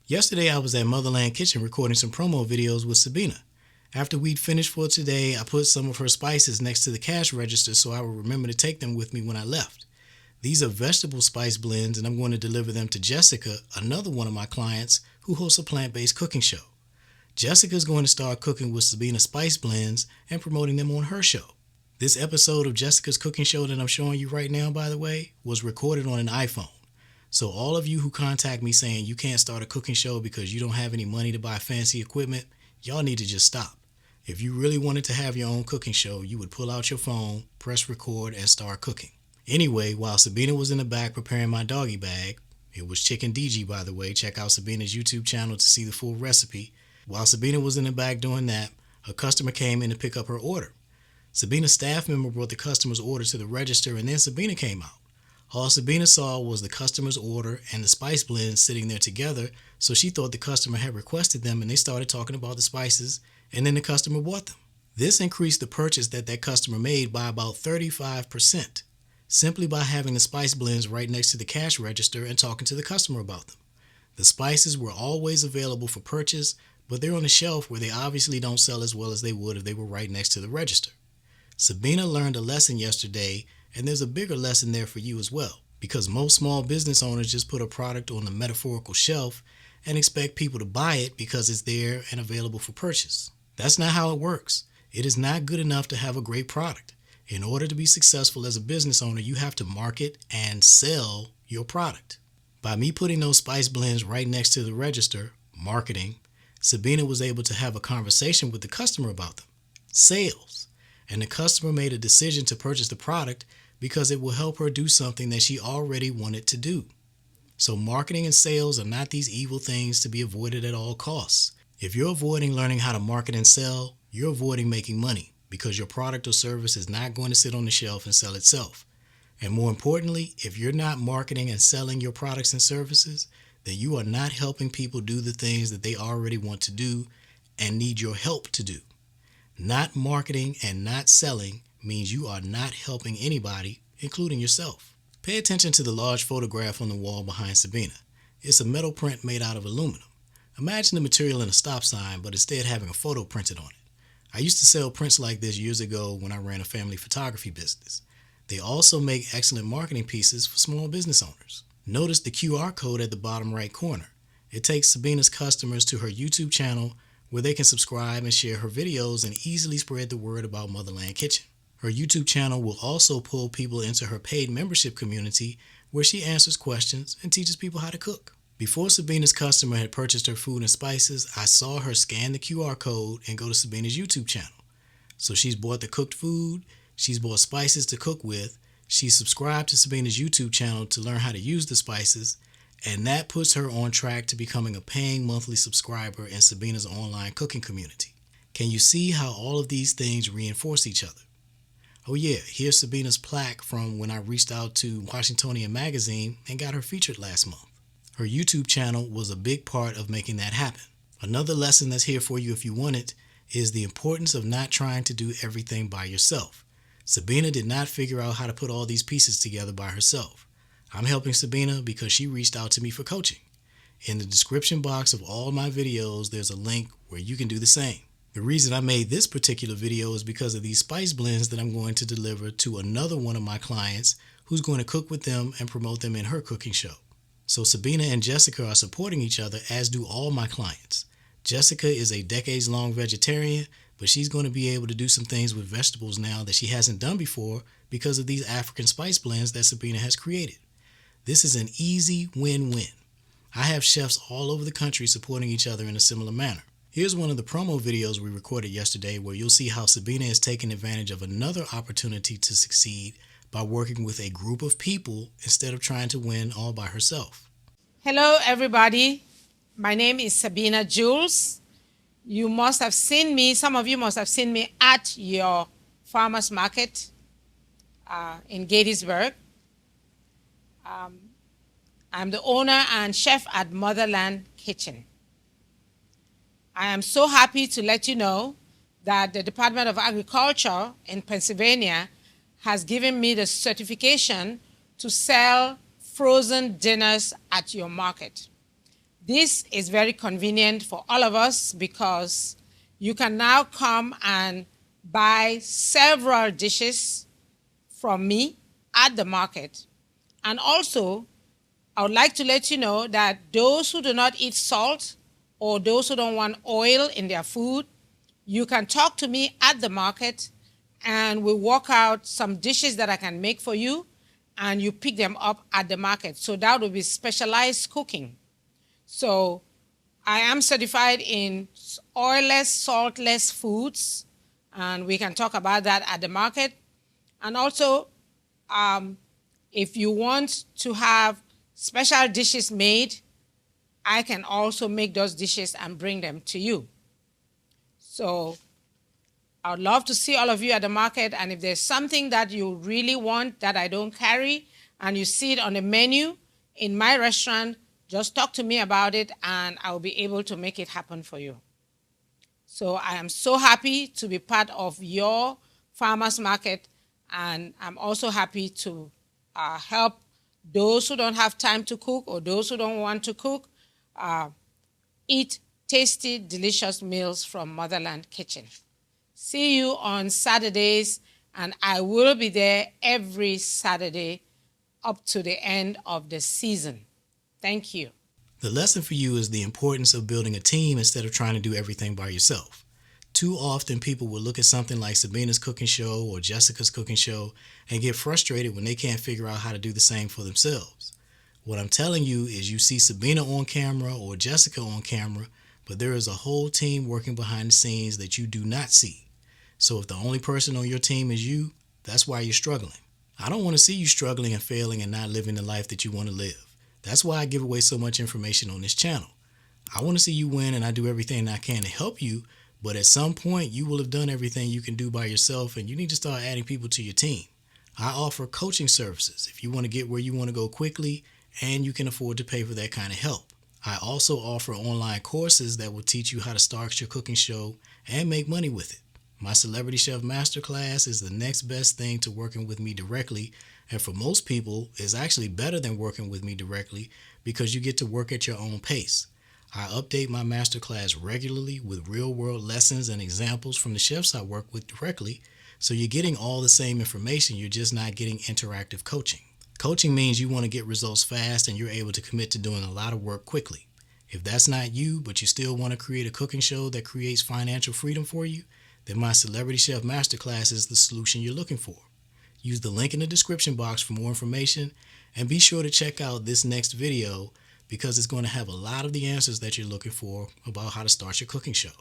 Yesterday I was at Motherland Kitchen recording some promo videos with Sabina. After we'd finished for today, I put some of her spices next to the cash register so I would remember to take them with me when I left. These are vegetable spice blends, and I'm going to deliver them to Jessica, another one of my clients who hosts a plant-based cooking show. Jessica's going to start cooking with Sabina spice blends and promoting them on her show. This episode of Jessica's cooking show that I'm showing you right now, by the way, was recorded on an iPhone. So all of you who contact me saying you can't start a cooking show because you don't have any money to buy fancy equipment, y'all need to just stop. If you really wanted to have your own cooking show, you would pull out your phone, press record, and start cooking. Anyway, while Sabina was in the back preparing my doggy bag, it was Chicken DG, by the way, check out Sabina's YouTube channel to see the full recipe. While Sabina was in the back doing that, a customer came in to pick up her order. Sabina's staff member brought the customer's order to the register, and then Sabina came out. All Sabina saw was the customer's order and the spice blends sitting there together, so she thought the customer had requested them, and they started talking about the spices, and then the customer bought them. This increased the purchase that customer made by about 35%, simply by having the spice blends right next to the cash register and talking to the customer about them. The spices were always available for purchase, but they're on a shelf where they obviously don't sell as well as they would if they were right next to the register. Sabina learned a lesson yesterday, and there's a bigger lesson there for you as well, because most small business owners just put a product on the metaphorical shelf and expect people to buy it because it's there and available for purchase. That's not how it works. It is not good enough to have a great product. In order to be successful as a business owner, you have to market and sell your product. By me putting those spice blends right next to the register, marketing, Sabina was able to have a conversation with the customer about them. Sales. And the customer made a decision to purchase the product because it will help her do something that she already wanted to do. So marketing and sales are not these evil things to be avoided at all costs. If you're avoiding learning how to market and sell, you're avoiding making money because your product or service is not going to sit on the shelf and sell itself. And more importantly, if you're not marketing and selling your products and services, then you are not helping people do the things that they already want to do and need your help to do. Not marketing and not selling means you are not helping anybody, including yourself. Pay attention to the large photograph on the wall behind Sabina. It's a metal print made out of aluminum. Imagine the material in a stop sign, but instead having a photo printed on it. I used to sell prints like this years ago when I ran a family photography business. They also make excellent marketing pieces for small business owners. Notice the QR code at the bottom right corner. It takes Sabina's customers to her YouTube channel where they can subscribe and share her videos and easily spread the word about Motherland Kitchen. Her YouTube channel will also pull people into her paid membership community where she answers questions and teaches people how to cook. Before Sabina's customer had purchased her food and spices, I saw her scan the QR code and go to Sabina's YouTube channel. So she's bought the cooked food, she's bought spices to cook with, she's subscribed to Sabina's YouTube channel to learn how to use the spices, and that puts her on track to becoming a paying monthly subscriber in Sabina's online cooking community. Can you see how all of these things reinforce each other? Oh yeah, here's Sabina's plaque from when I reached out to Washingtonian Magazine and got her featured last month. Her YouTube channel was a big part of making that happen. Another lesson that's here for you if you want it is the importance of not trying to do everything by yourself. Sabina did not figure out how to put all these pieces together by herself. I'm helping Sabina because she reached out to me for coaching. In the description box of all my videos, there's a link where you can do the same. The reason I made this particular video is because of these spice blends that I'm going to deliver to another one of my clients who's going to cook with them and promote them in her cooking show. So Sabina and Jessica are supporting each other, as do all my clients. Jessica is a decades-long vegetarian, but she's going to be able to do some things with vegetables now that she hasn't done before because of these African spice blends that Sabina has created. This is an easy win-win. I have chefs all over the country supporting each other in a similar manner. Here's one of the promo videos we recorded yesterday where you'll see how Sabina is taking advantage of another opportunity to succeed by working with a group of people instead of trying to win all by herself. Hello, everybody. My name is Sabina Jules. You must have seen me, some of you must have seen me at your farmer's market in Gettysburg. I'm the owner and chef at Motherland Kitchen. I am so happy to let you know that the Department of Agriculture in Pennsylvania has given me the certification to sell frozen dinners at your market. This is very convenient for all of us because you can now come and buy several dishes from me at the market. And also, I would like to let you know that those who do not eat salt or those who don't want oil in their food, you can talk to me at the market and we'll work out some dishes that I can make for you and you pick them up at the market. So that will be specialized cooking. So I am certified in oilless, saltless foods, and we can talk about that at the market. And also, if you want to have special dishes made, I can also make those dishes and bring them to you. So I would love to see all of you at the market, and if there's something that you really want that I don't carry and you see it on the menu in my restaurant, just talk to me about it and I'll be able to make it happen for you. So I am so happy to be part of your farmers market, and I'm also happy to help those who don't have time to cook or those who don't want to cook eat tasty, delicious meals from Motherland Kitchen. See you on Saturdays, and I will be there every Saturday up to the end of the season. Thank you. The lesson for you is the importance of building a team instead of trying to do everything by yourself. Too often people will look at something like Sabina's cooking show or Jessica's cooking show and get frustrated when they can't figure out how to do the same for themselves. What I'm telling you is you see Sabina on camera or Jessica on camera, but there is a whole team working behind the scenes that you do not see. So if the only person on your team is you, that's why you're struggling. I don't want to see you struggling and failing and not living the life that you want to live. That's why I give away so much information on this channel. I want to see you win, and I do everything I can to help you, but at some point you will have done everything you can do by yourself and you need to start adding people to your team. I offer coaching services if you want to get where you want to go quickly and you can afford to pay for that kind of help. I also offer online courses that will teach you how to start your cooking show and make money with it. My Celebrity Chef Masterclass is the next best thing to working with me directly, and for most people is actually better than working with me directly because you get to work at your own pace. I update my masterclass regularly with real-world lessons and examples from the chefs I work with directly, so you're getting all the same information, you're just not getting interactive coaching. Coaching means you want to get results fast and you're able to commit to doing a lot of work quickly. If that's not you, but you still want to create a cooking show that creates financial freedom for you, then my Celebrity Chef Masterclass is the solution you're looking for. Use the link in the description box for more information, and be sure to check out this next video because it's going to have a lot of the answers that you're looking for about how to start your cooking show.